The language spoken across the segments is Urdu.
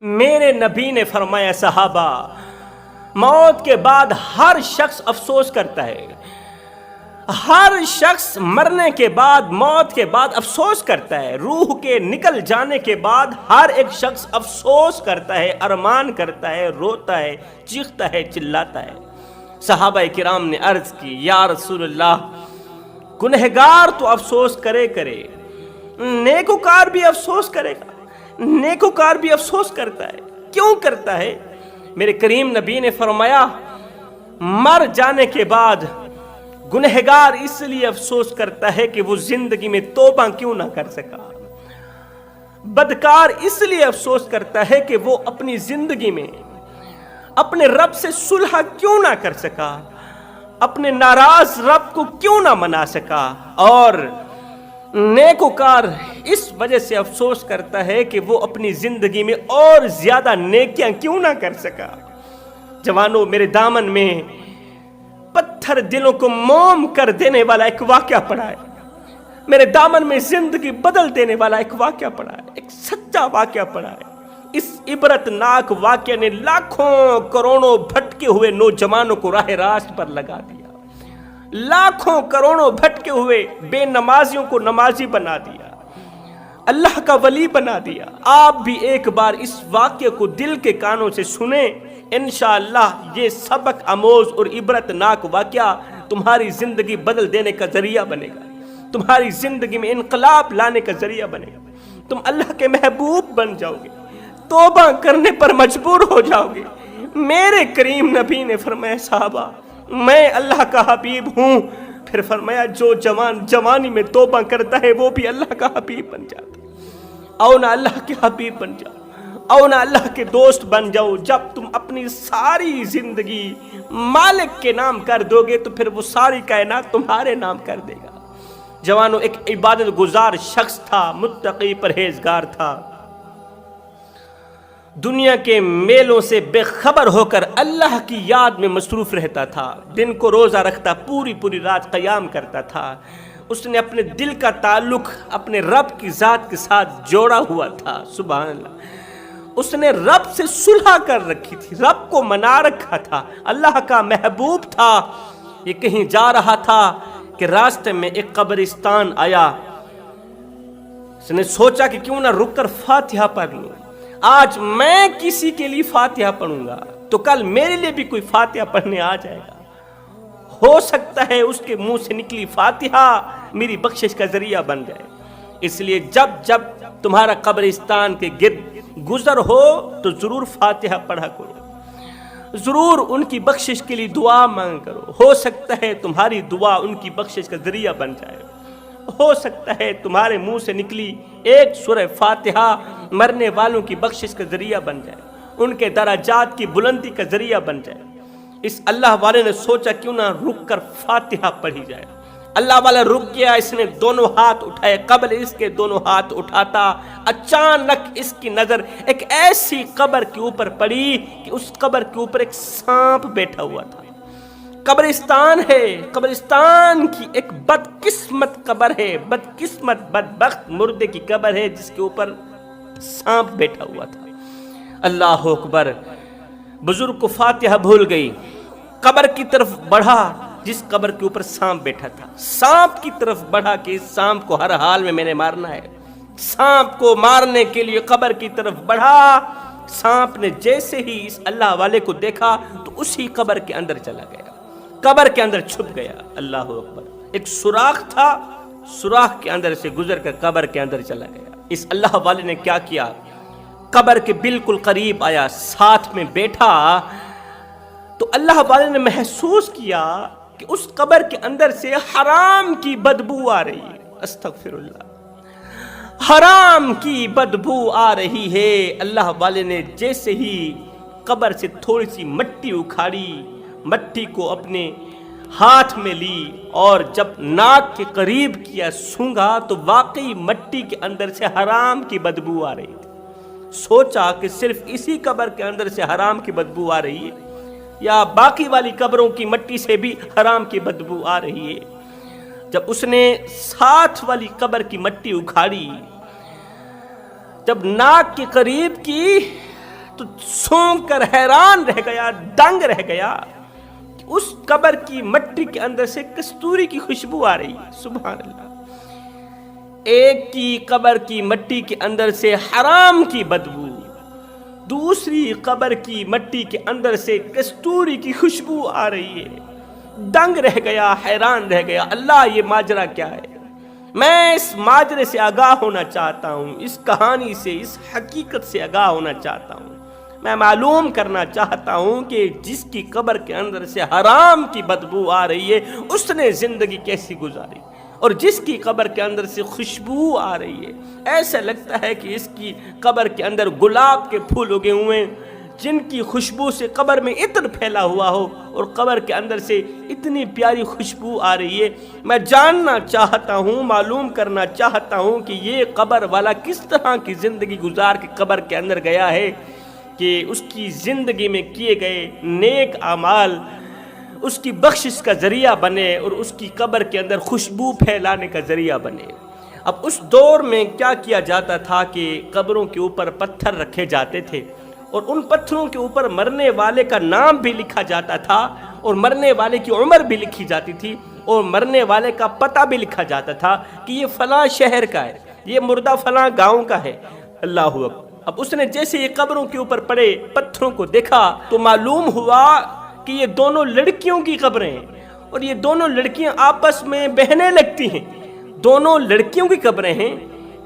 میرے نبی نے فرمایا صحابہ، موت کے بعد ہر شخص افسوس کرتا ہے، ہر شخص مرنے کے بعد، موت کے بعد افسوس کرتا ہے، روح کے نکل جانے کے بعد ہر ایک شخص افسوس کرتا ہے، ارمان کرتا ہے، روتا ہے، چیختا ہے، چلاتا ہے۔ صحابہ کرام نے عرض کی، یا رسول اللہ، گنہگار تو افسوس کرے، نیکوکار بھی افسوس کرے گا، نیکوکار بھی افسوس کرتا ہے، کیوں کرتا ہے؟ میرے کریم نبی نے فرمایا، مر جانے کے بعد گنہگار اس لیے افسوس کرتا ہے کہ وہ زندگی میں توبہ کیوں نہ کر سکا، بدکار اس لیے افسوس کرتا ہے کہ وہ اپنی زندگی میں اپنے رب سے صلح کیوں نہ کر سکا، اپنے ناراض رب کو کیوں نہ منا سکا، اور نیکوکار اس وجہ سے افسوس کرتا ہے کہ وہ اپنی زندگی میں اور زیادہ نیکیاں کیوں نہ کر سکا۔ جوانوں، میرے دامن میں پتھر دلوں کو موم کر دینے والا ایک واقعہ پڑا ہے، میرے دامن میں زندگی بدل دینے والا ایک واقعہ پڑا ہے، ایک سچا واقعہ پڑا ہے۔ اس عبرت ناک واقعہ نے لاکھوں کروڑوں بھٹکے ہوئے نوجوانوں کو راہ راست پر لگا دیا، لاکھوں کروڑوں بھٹکے ہوئے بے نمازیوں کو نمازی بنا دیا، اللہ کا ولی بنا دیا۔ آپ بھی ایک بار اس واقعے کو دل کے کانوں سے سنیں، انشاءاللہ یہ سبق آموز اور عبرت ناک واقعہ تمہاری زندگی بدل دینے کا ذریعہ بنے گا، تمہاری زندگی میں انقلاب لانے کا ذریعہ بنے گا، تم اللہ کے محبوب بن جاؤ گے، توبہ کرنے پر مجبور ہو جاؤ گے۔ میرے کریم نبی نے فرمایا، صحابہ، میں اللہ کا حبیب ہوں، پھر فرمایا جو جوان جوانی میں توبہ کرتا ہے وہ بھی اللہ کا حبیب بن جاتا ہے۔ او نہ اللہ کے حبیب بن جاؤ، او نہ اللہ کے دوست بن جاؤ۔ جب تم اپنی ساری زندگی مالک کے نام کر دو گے تو پھر وہ ساری کائنات تمہارے نام کر دے گا۔ جوانوں، ایک عبادت گزار شخص تھا، متقی پرہیزگار تھا، دنیا کے میلوں سے بے خبر ہو کر اللہ کی یاد میں مصروف رہتا تھا، دن کو روزہ رکھتا، پوری رات قیام کرتا تھا۔ اس نے اپنے دل کا تعلق اپنے رب کی ذات کے ساتھ جوڑا ہوا تھا، سبحان اللہ۔ اس نے رب سے صلح کر رکھی تھی، رب کو منا رکھا تھا، اللہ کا محبوب تھا۔ یہ کہیں جا رہا تھا کہ راستے میں ایک قبرستان آیا، اس نے سوچا کہ کیوں نہ رک کر فاتحہ پڑھ لوں، آج میں کسی کے لیے فاتحہ پڑھوں گا تو کل میرے لیے بھی کوئی فاتحہ پڑھنے آ جائے گا، ہو سکتا ہے اس کے منہ سے نکلی فاتحہ میری بخشش کا ذریعہ بن جائے۔ اس لیے جب تمہارا قبرستان کے گرد گزر ہو تو ضرور فاتحہ پڑھا کرو، ضرور ان کی بخشش کے لیے دعا مانگ کرو، ہو سکتا ہے تمہاری دعا ان کی بخشش کا ذریعہ بن جائے، ہو سکتا ہے تمہارے منہ سے نکلی ایک سورہ فاتحہ مرنے والوں کی بخشش کا ذریعہ بن جائے، ان کے درجات کی بلندی کا ذریعہ بن جائے۔ اس اللہ والے نے سوچا کیوں نہ رک کر فاتحہ پڑھی جائے۔ اللہ والا رک گیا، اس نے دونوں ہاتھ اٹھائے، قبل اس کے دونوں ہاتھ اٹھاتا اچانک اس کی نظر ایک ایسی قبر کے اوپر پڑی کہ اس قبر کے اوپر ایک سانپ بیٹھا ہوا تھا۔ قبرستان ہے، قبرستان کی ایک بدقسمت قبر ہے، بدقسمت بدبخت مردے کی قبر ہے جس کے اوپر سانپ بیٹھا ہوا تھا۔ اللہ اکبر، بزرگ کو فاتحہ بھول گئی، قبر کی طرف بڑھا جس قبر کے اوپر سانپ بیٹھا تھا، سانپ کی طرف بڑھا کہ اس سانپ کو ہر حال میں نے مارنا ہے۔ سانپ کو مارنے کے لیے قبر کی طرف بڑھا، سانپ نے جیسے ہی اس اللہ والے کو دیکھا تو اسی قبر کے اندر چلا گیا، قبر کے اندر چھپ گیا۔ اللہ اکبر، ایک سوراخ تھا، سوراخ کے اندر سے گزر کر قبر کے اندر چلا گیا۔ اس اللہ والے نے کیا کیا، قبر کے بالکل قریب آیا، ساتھ میں بیٹھا تو اللہ والے نے محسوس کیا کہ اس قبر کے اندر سے حرام کی بدبو آ رہی ہے، استغفر اللہ، حرام کی بدبو آ رہی ہے۔ اللہ والے نے جیسے ہی قبر سے تھوڑی سی مٹی اکھاڑی، مٹی کو اپنے ہاتھ میں لی اور جب ناک کے قریب کیا، سونگھا تو واقعی مٹی کے اندر سے حرام کی بدبو آ رہی تھی۔ سوچا کہ صرف اسی قبر کے اندر سے حرام کی بدبو آ رہی ہے یا باقی والی قبروں کی مٹی سے بھی حرام کی بدبو آ رہی ہے۔ جب اس نے ساتھ والی قبر کی مٹی اکھاڑی، جب ناک کے قریب کی تو سونگ کر حیران رہ گیا، دنگ رہ گیا کہ اس قبر کی مٹی کے اندر سے کستوری کی خوشبو آ رہی ہے۔ سبحان اللہ، ایک کی قبر کی مٹی کے اندر سے حرام کی بدبو، دوسری قبر کی مٹی کے اندر سے کستوری کی خوشبو آ رہی ہے۔ دنگ رہ گیا، حیران رہ گیا، اللہ یہ ماجرا کیا ہے؟ میں اس ماجرے سے آگاہ ہونا چاہتا ہوں، اس کہانی سے، اس حقیقت سے آگاہ ہونا چاہتا ہوں۔ میں معلوم کرنا چاہتا ہوں کہ جس کی قبر کے اندر سے حرام کی بدبو آ رہی ہے اس نے زندگی کیسی گزاری، اور جس کی قبر کے اندر سے خوشبو آ رہی ہے ایسا لگتا ہے کہ اس کی قبر کے اندر گلاب کے پھول اگے ہوئے ہیں، جن کی خوشبو سے قبر میں عطر پھیلا ہوا ہو، اور قبر کے اندر سے اتنی پیاری خوشبو آ رہی ہے۔ میں جاننا چاہتا ہوں، معلوم کرنا چاہتا ہوں کہ یہ قبر والا کس طرح کی زندگی گزار کے قبر کے اندر گیا ہے کہ اس کی زندگی میں کیے گئے نیک اعمال اس کی بخشش کا ذریعہ بنے اور اس کی قبر کے اندر خوشبو پھیلانے کا ذریعہ بنے۔ اب اس دور میں کیا کیا جاتا تھا کہ قبروں کے اوپر پتھر رکھے جاتے تھے، اور ان پتھروں کے اوپر مرنے والے کا نام بھی لکھا جاتا تھا، اور مرنے والے کی عمر بھی لکھی جاتی تھی، اور مرنے والے کا پتہ بھی لکھا جاتا تھا کہ یہ فلاں شہر کا ہے، یہ مردہ فلاں گاؤں کا ہے۔ اللہ اکبر۔ اب اس نے جیسے یہ قبروں کے اوپر پڑے پتھروں کو دیکھا تو معلوم ہوا کہ یہ دونوں لڑکیوں کی قبریں ہیں، اور یہ دونوں لڑکیاں آپس میں بہنے لگتی ہیں۔ دونوں لڑکیوں کی قبریں ہیں،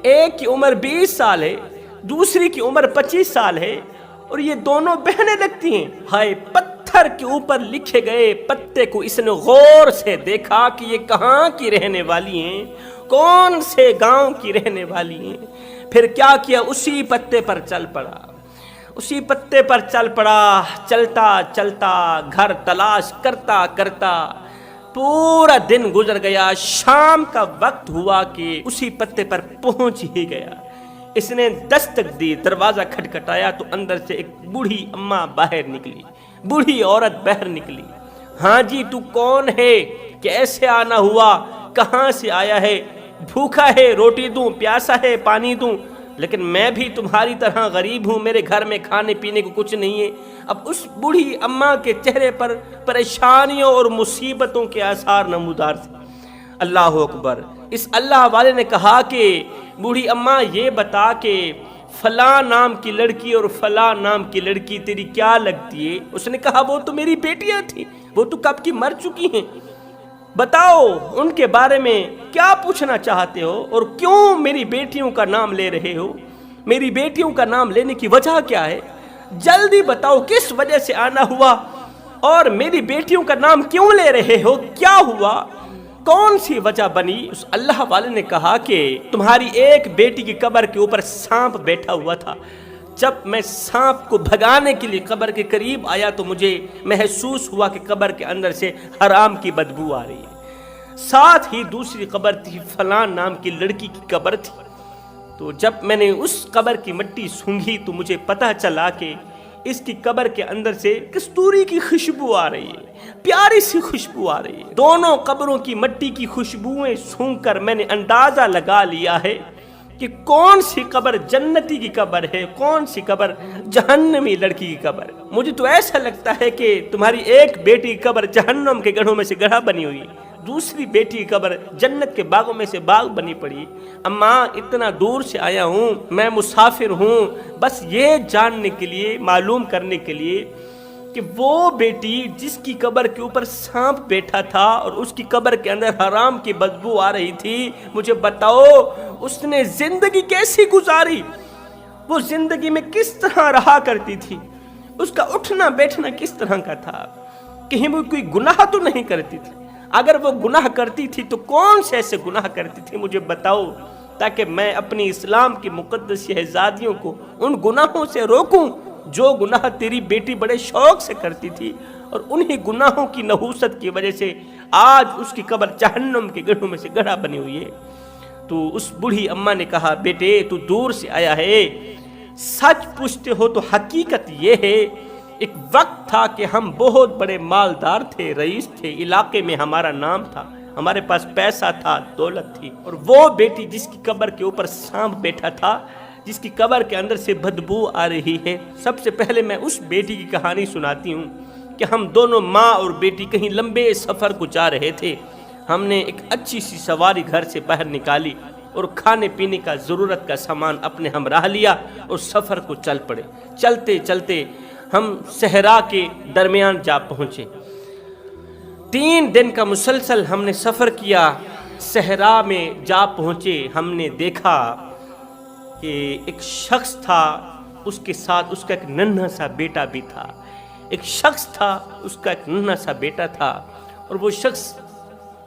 ایک کی عمر 20 سال ہے، دوسری کی عمر 25 سال ہے، اور یہ دونوں بہنے لگتی ہیں۔ ہائے، پتھر کے اوپر لکھے گئے پتے کو اس نے غور سے دیکھا کہ یہ کہاں کی رہنے والی ہیں، کون سے گاؤں کی رہنے والی ہیں۔ پھر کیا کیا، اسی پتے پر چل پڑا، اسی پتے پر چل پڑا، چلتا چلتا گھر تلاش کرتا کرتا پورا دن گزر گیا۔ شام کا وقت ہوا کہ اسی پتے پر پہنچ ہی گیا۔ اس نے دستک دی، دروازہ کھٹکھٹایا تو اندر سے ایک بوڑھی اماں باہر نکلی، بوڑھی عورت باہر نکلی۔ ہاں جی، تو کون ہے؟ کیسے آنا ہوا؟ کہاں سے آیا ہے؟ بھوکا ہے، روٹی دوں؟ پیاسا ہے، پانی دوں؟ لیکن میں بھی تمہاری طرح غریب ہوں، میرے گھر میں کھانے پینے کو کچھ نہیں ہے۔ اب اس بوڑھی اماں کے چہرے پر پریشانیوں اور مصیبتوں کے آثار نمودار تھے۔ اللہ اکبر۔ اس اللہ والے نے کہا کہ بوڑھی اماں یہ بتا کہ فلاں نام کی لڑکی اور فلاں نام کی لڑکی تیری کیا لگتی ہے؟ اس نے کہا وہ تو میری بیٹیاں تھیں، وہ تو کب کی مر چکی ہیں، بتاؤ ان کے بارے میں کیا پوچھنا چاہتے ہو، اور کیوں میری بیٹیوں کا نام لے رہے ہو؟ میری بیٹیوں کا نام لینے کی وجہ کیا ہے؟ جلدی بتاؤ کس وجہ سے آنا ہوا، اور میری بیٹیوں کا نام کیوں لے رہے ہو؟ کیا ہوا؟ کون سی وجہ بنی؟ اس اللہ والے نے کہا کہ تمہاری ایک بیٹی کی قبر کے اوپر سانپ بیٹھا ہوا تھا۔ جب میں سانپ کو بھگانے کے لیے قبر کے قریب آیا تو مجھے محسوس ہوا کہ قبر کے اندر سے حرام کی بدبو آ رہی ہے۔ ساتھ ہی دوسری قبر تھی، فلاں نام کی لڑکی کی قبر تھی۔ تو جب میں نے اس قبر کی مٹی سونگھی تو مجھے پتہ چلا کہ اس کی قبر کے اندر سے کستوری کی خوشبو آ رہی ہے، پیاری سی خوشبو آ رہی ہے۔ دونوں قبروں کی مٹی کی خوشبوئیں سونگ کر میں نے اندازہ لگا لیا ہے کہ کون سی قبر جنتی کی قبر ہے، کون سی قبر جہنمی لڑکی کی قبر ہے۔ مجھے تو ایسا لگتا ہے کہ تمہاری ایک بیٹی کی قبر جہنم کے گڑھوں میں سے گڑھا بنی ہوئی، دوسری بیٹی کی قبر جنت کے باغوں میں سے باغ بنی پڑی۔ اماں اتنا دور سے آیا ہوں، میں مسافر ہوں، بس یہ جاننے کے لیے، معلوم کرنے کے لیے کہ وہ بیٹی جس کی قبر کے اوپر سانپ بیٹھا تھا اور اس کی قبر کے اندر حرام کی بدبو آ رہی تھی، مجھے بتاؤ اس نے زندگی کیسی گزاری، وہ زندگی میں کس طرح رہا کرتی تھی، اس کا اٹھنا بیٹھنا کس طرح کا تھا، کہیں وہ کوئی گناہ تو نہیں کرتی تھی؟ اگر وہ گناہ کرتی تھی تو کون سے ایسے گناہ کرتی تھی؟ مجھے بتاؤ تاکہ میں اپنی اسلام کی مقدس شہزادیوں کو ان گناہوں سے روکوں جو گناہ تیری بیٹی بڑے شوق سے کرتی تھی، اور انہی گناہوں کی نحوست کی وجہ سے آج اس کی قبر جہنم کے گڑھوں میں سے گڑھا بنی ہوئی ہے۔ تو اس بوڑھی اماں نے کہا بیٹے تو دور سے آیا ہے، سچ پوچھتے ہو تو حقیقت یہ ہے ایک وقت تھا کہ ہم بہت بڑے مالدار تھے، رئیس تھے، علاقے میں ہمارا نام تھا، ہمارے پاس پیسہ تھا، دولت تھی، اور وہ بیٹی جس کی قبر کے اوپر سانپ بیٹھا تھا جس کی قبر کے اندر سے بدبو آ رہی ہے۔ سب سے پہلے میں اس بیٹی کی کہانی سناتی ہوں کہ ہم دونوں ماں اور بیٹی کہیں لمبے سفر کو جا رہے تھے۔ ہم نے ایک اچھی سی سواری گھر سے باہر نکالی اور کھانے پینے کا ضرورت کا سامان اپنے ہمراہ لیا اور سفر کو چل پڑے۔ چلتے چلتے ہم صحرا کے درمیان جا پہنچے۔ 3 دن کا مسلسل ہم نے سفر کیا۔ صحرا میں جا پہنچے، ہم نے دیکھا کہ ایک شخص تھا، اس کے ساتھ اس کا ایک ننھا سا بیٹا بھی تھا۔ ایک شخص تھا، اس کا ایک ننھا سا بیٹا تھا، اور وہ شخص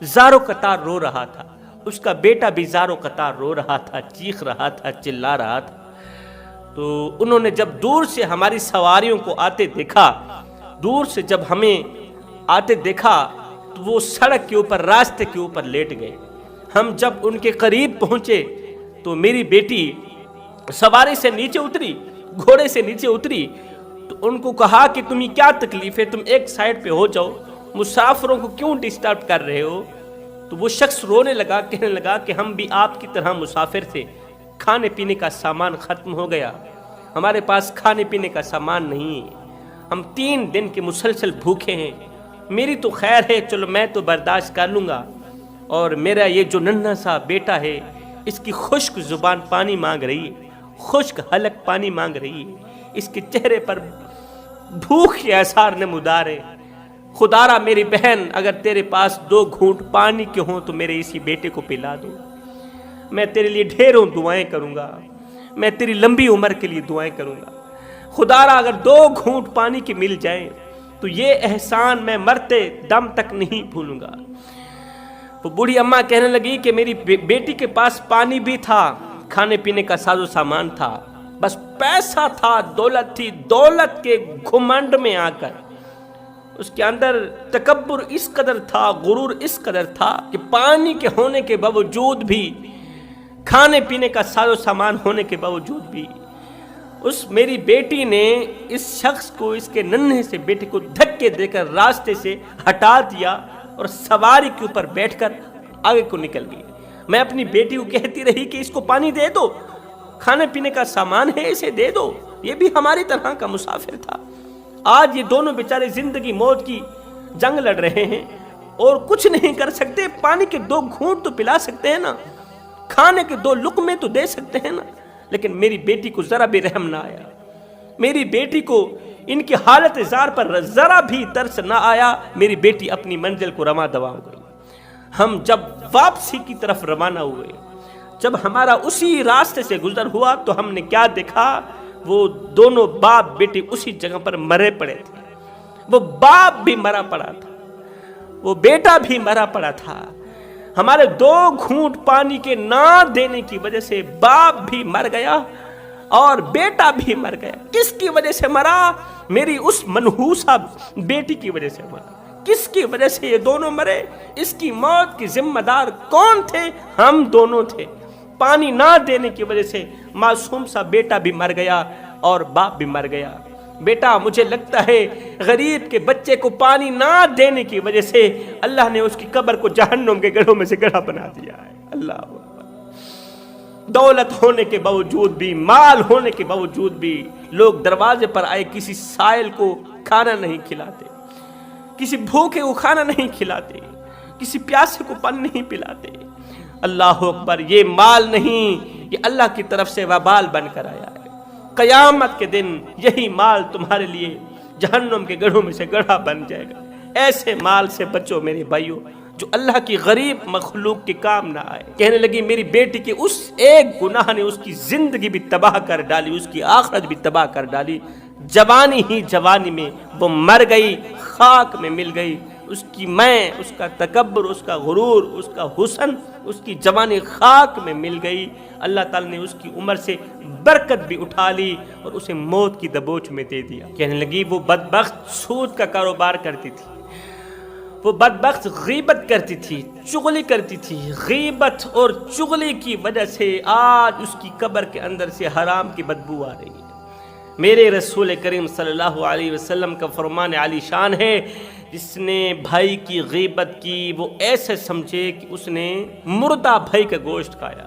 زارو قطار رو رہا تھا۔ اس کا بیٹا بھی زارو قطار رو رہا تھا، چیخ رہا تھا، چلا رہا تھا۔ تو انہوں نے جب دور سے ہماری سواریوں کو آتے دیکھا، دور سے جب ہمیں آتے دیکھا تو وہ سڑک کے اوپر، راستے کے اوپر لیٹ گئے۔ ہم جب ان کے قریب پہنچے تو میری بیٹی سواری سے نیچے اتری، گھوڑے سے نیچے اتری، تو ان کو کہا کہ تمہیں کیا تکلیف ہے، تم ایک سائڈ پہ ہو جاؤ، مسافروں کو کیوں ڈسٹرب کر رہے ہو؟ تو وہ شخص رونے لگا، کہنے لگا کہ ہم بھی آپ کی طرح مسافر تھے، کھانے پینے کا سامان ختم ہو گیا، ہمارے پاس کھانے پینے کا سامان نہیں ہے، ہم 3 دن کے مسلسل بھوکے ہیں، میری تو خیر ہے، چلو میں تو برداشت کر لوں گا، اور میرا یہ جو ننھا سا بیٹا ہے، اس کی خشک زبان پانی مانگ رہی ہے، خشک حلق پانی مانگ رہی ہے، اس کے چہرے پر بھوک کے آثار نمودار ہے۔ خدارا میری بہن، اگر تیرے پاس 2 گھونٹ پانی کے ہوں تو میرے اسی بیٹے کو پلا دو، میں تیرے لیے ڈھیروں دعائیں کروں گا، میں تیری لمبی عمر کے لیے دعائیں کروں گا۔ خدارا اگر 2 گھونٹ پانی کے مل جائیں تو یہ احسان میں مرتے دم تک نہیں بھولوں گا۔ وہ بوڑھی اماں کہنے لگی کہ میری بیٹی کے پاس پانی بھی تھا، کھانے پینے کا ساز و سامان تھا، بس پیسہ تھا، دولت تھی، دولت کے گھمنڈ میں آ کر اس کے اندر تکبر اس قدر تھا، غرور اس قدر تھا کہ پانی کے ہونے کے باوجود بھی، کھانے پینے کا ساز و سامان ہونے کے باوجود بھی، اس میری بیٹی نے اس شخص کو، اس کے ننھے سے بیٹے کو دھکے دے کر راستے سے ہٹا دیا اور سواری کے اوپر بیٹھ کر آگے کو نکل گئی۔ میں اپنی بیٹی کو کہتی رہی کہ اس کو پانی دے دو، کھانے پینے کا سامان ہے، اسے دے دو، یہ بھی ہماری طرح کا مسافر تھا۔ آج یہ دونوں بیچارے زندگی موت کی جنگ لڑ رہے ہیں اور کچھ نہیں کر سکتے، پانی کے 2 گھونٹ تو پلا سکتے ہیں نا، کھانے کے 2 لقمے تو دے سکتے ہیں نا، لیکن میری بیٹی کو ذرا بھی رحم نہ آیا، میری بیٹی کو ان کی حالت زار پر ذرا بھی ترس نہ آیا۔ میری بیٹی اپنی منزل کو رواں دوا ہو گئی۔ ہم جب واپسی کی طرف روانہ ہوئے، جب ہمارا اسی راستے سے گزر ہوا تو ہم نے کیا دیکھا، وہ دونوں باپ بیٹی اسی جگہ پر مرے پڑے تھے۔ وہ باپ بھی مرا پڑا تھا، وہ بیٹا بھی مرا پڑا تھا۔ ہمارے 2 گھونٹ پانی کے نہ دینے کی وجہ سے باپ بھی مر گیا اور بیٹا بھی مر گیا۔ کس کی وجہ سے مرا؟ میری اس منحوسہ بیٹی کی وجہ سے مرا۔ کس کی وجہ سے یہ دونوں مرے؟ اس کی موت کی ذمہ دار کون تھے؟ ہم دونوں تھے۔ پانی نہ دینے کی وجہ سے معصوم سا بیٹا بھی مر گیا اور باپ بھی مر گیا۔ بیٹا، مجھے لگتا ہے غریب کے بچے کو پانی نہ دینے کی وجہ سے اللہ نے اس کی قبر کو جہنم کے گڑھوں میں سے گڑھا بنا دیا ہے۔ اللہ اکبر۔ دولت ہونے کے باوجود بھی، مال ہونے کے باوجود بھی لوگ دروازے پر آئے کسی سائل کو کھانا نہیں کھلاتے، کسی بھوکے کو کھانا نہیں کھلاتے، کسی پیاسے کو پانی نہیں پلاتے۔ اللہ اکبر۔ یہ مال نہیں، یہ اللہ کی طرف سے وبال بن کر آیا ہے۔ قیامت کے دن یہی مال تمہارے لیے جہنم کے گڑھوں میں سے گڑھا بن جائے گا۔ ایسے مال سے بچو میرے بھائیوں، جو اللہ کی غریب مخلوق کے کام نہ آئے۔ کہنے لگی میری بیٹی کے اس ایک گناہ نے اس کی زندگی بھی تباہ کر ڈالی، اس کی آخرت بھی تباہ کر ڈالی۔ جوانی ہی جوانی میں وہ مر گئی، خاک میں مل گئی۔ اس کی میں، اس کا تکبر، اس کا غرور، اس کا حسن، اس کی جوانی خاک میں مل گئی۔ اللہ تعالیٰ نے اس کی عمر سے برکت بھی اٹھا لی اور اسے موت کی دبوچ میں دے دیا۔ کہنے لگی وہ بدبخت سود کا کاروبار کرتی تھی، وہ بدبخت غیبت کرتی تھی، چغلی کرتی تھی۔ غیبت اور چغلی کی وجہ سے آج اس کی قبر کے اندر سے حرام کی بدبو آ رہی ہے۔ میرے رسول کریم صلی اللہ علیہ وسلم کا فرمان عالی شان ہے، جس نے بھائی کی غیبت کی وہ ایسے سمجھے کہ اس نے مردہ بھائی کا گوشت کھایا۔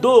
2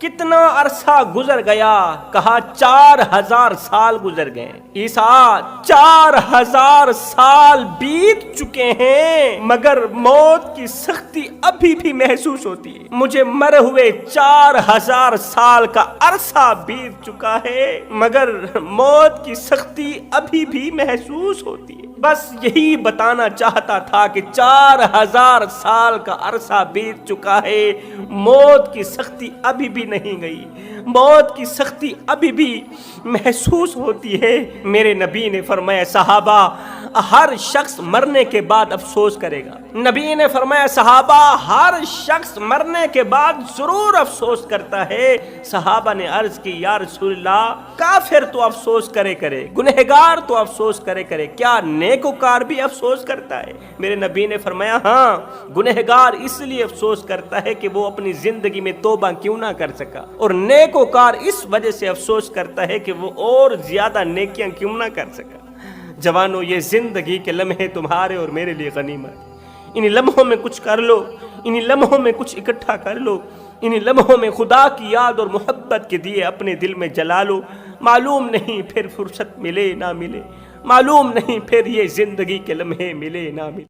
کتنا عرصہ گزر گیا؟ کہا 4000 سال گزر گئے۔ عیسیٰ 4000 سال بیت چکے ہیں مگر موت کی سختی ابھی بھی محسوس ہوتی ہے۔ مجھے مرے ہوئے 4000 سال کا عرصہ بیت چکا ہے مگر موت کی سختی ابھی بھی محسوس ہوتی ہے۔ بس یہی بتانا چاہتا تھا کہ 4000 سال کا عرصہ بیت چکا ہے، موت کی سختی ابھی بھی نہیں گئی، موت کی سختی ابھی بھی محسوس ہوتی ہے۔ میرے نبی نے فرمایا صحابہ ہر شخص مرنے کے بعد افسوس کرے گا۔ نبی نے فرمایا صحابہ ہر شخص مرنے کے بعد ضرور افسوس کرتا ہے۔ صحابہ نے عرض کی یا رسول اللہ کافر تو افسوس کرے گنہگار تو افسوس کرے کیا نیکوکار بھی افسوس کرتا ہے؟ میرے نبی نے فرمایا ہاں، گنہگار اس لیے افسوس کرتا ہے کہ وہ اپنی زندگی میں توبہ کیوں نہ کر سکا، اور نیکوکار اس وجہ سے افسوس کرتا ہے کہ وہ اور زیادہ نیکیاں کیوں نہ کر سکا۔ جوانوں، یہ زندگی کے لمحے تمہارے اور میرے لیے غنیمت۔ انہی لمحوں میں کچھ کر لو، انہی لمحوں میں کچھ اکٹھا کر لو، انہی لمحوں میں خدا کی یاد اور محبت کے دیے اپنے دل میں جلا لو۔ معلوم نہیں پھر فرصت ملے نہ ملے، معلوم نہیں پھر یہ زندگی کے لمحے ملے نہ ملے۔